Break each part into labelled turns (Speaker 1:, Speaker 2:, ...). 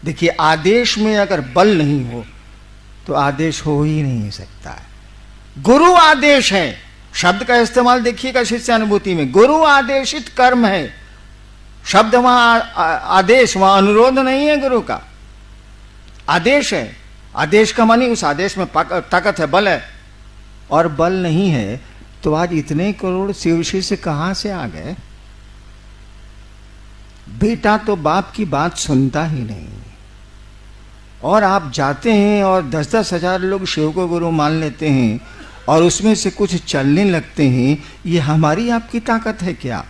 Speaker 1: देखिए, आदेश में अगर बल नहीं हो तो आदेश हो ही नहीं सकता है। गुरु आदेश है, शब्द का इस्तेमाल देखिएगा शिष्यानुभूति में, गुरु आदेशित कर्म है। शब्द वहां आदेश, वहां अनुरोध नहीं है, गुरु का आदेश है। आदेश का मानी उस आदेश में ताकत है, बल है। और बल नहीं है तो आज इतने करोड़ शिव शिष्य कहां से आ गए? बेटा तो बाप की बात सुनता ही नहीं, और आप जाते हैं और 10-10 हजार लोग शिव को गुरु मान लेते हैं और उसमें से कुछ चलने लगते हैं। ये हमारी आपकी ताकत है क्या?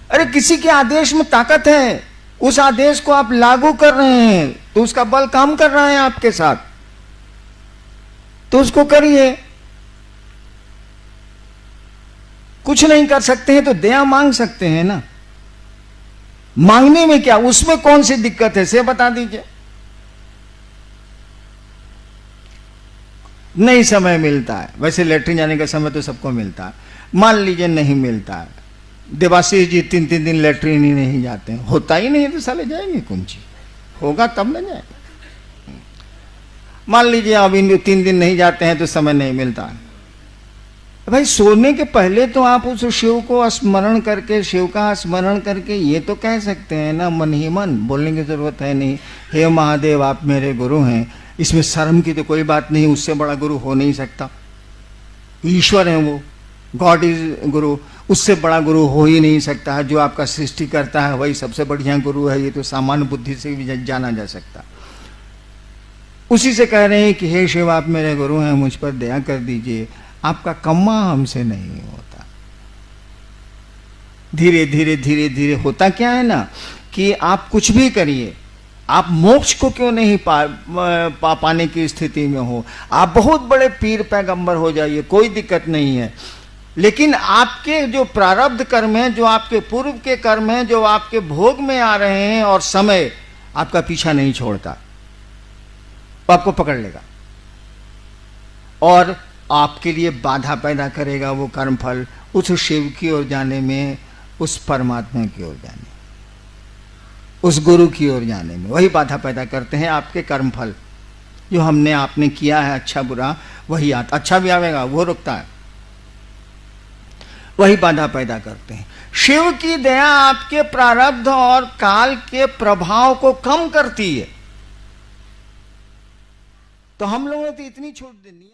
Speaker 1: अरे किसी के आदेश में ताकत है, उस आदेश को आप लागू कर रहे हैं तो उसका बल काम कर रहा है आपके साथ, तो उसको करिए। कुछ नहीं कर सकते हैं तो दया मांग सकते हैं ना। मांगने में क्या, उसमें कौन सी दिक्कत है से बता दीजिए। नहीं समय मिलता है, वैसे लेटरिन जाने का समय तो सबको मिलता है, मान लीजिए नहीं मिलता है। देवाशीष जी 3-3 दिन लेटरिन ही नहीं जाते हैं, होता ही नहीं तो साले जाएंगे कौन ची, होगा तब ना जाएंगे। मान लीजिए अब इन 3 दिन नहीं जाते हैं तो समय नहीं मिलता है। भाई सोने के पहले तो आप उस शिव को स्मरण करके, शिव का स्मरण करके ये तो कह सकते हैं ना, मन ही मन, बोलने की जरूरत है नहीं, हे महादेव आप मेरे गुरु हैं। इसमें शर्म की तो कोई बात नहीं, उससे बड़ा गुरु हो नहीं सकता। ईश्वर है वो, गॉड इज गुरु, उससे बड़ा गुरु हो ही नहीं सकता है। जो आपका सृष्टि करता है वही सबसे बढ़िया गुरु है, ये तो सामान्य बुद्धि से भी जाना जा सकता। उसी से कह रहे हैं कि हे शिव आप मेरे गुरु हैं, मुझ पर दया कर दीजिए, आपका कम्मा हमसे नहीं होता। धीरे धीरे धीरे धीरे होता क्या है ना कि आप कुछ भी करिए, आप मोक्ष को क्यों नहीं पाने की स्थिति में हो, आप बहुत बड़े पीर पैगंबर हो जाइए, कोई दिक्कत नहीं है, लेकिन आपके जो प्रारब्ध कर्म हैं, जो आपके पूर्व के कर्म हैं, जो आपके भोग में आ रहे हैं, और समय आपका पीछा नहीं छोड़ता, आपको पकड़ लेगा और आपके लिए बाधा पैदा करेगा। वो कर्मफल उस शिव की ओर जाने में, उस परमात्मा की ओर जाने, उस गुरु की ओर जाने में, वही बाधा पैदा करते हैं आपके कर्मफल। जो हमने आपने किया है अच्छा बुरा वही आता, अच्छा भी आवेगा वो रुकता है, वही बाधा पैदा करते हैं। शिव की दया आपके प्रारब्ध और काल के प्रभाव को कम करती है। तो हम लोगों ने तो इतनी छूट देनी है।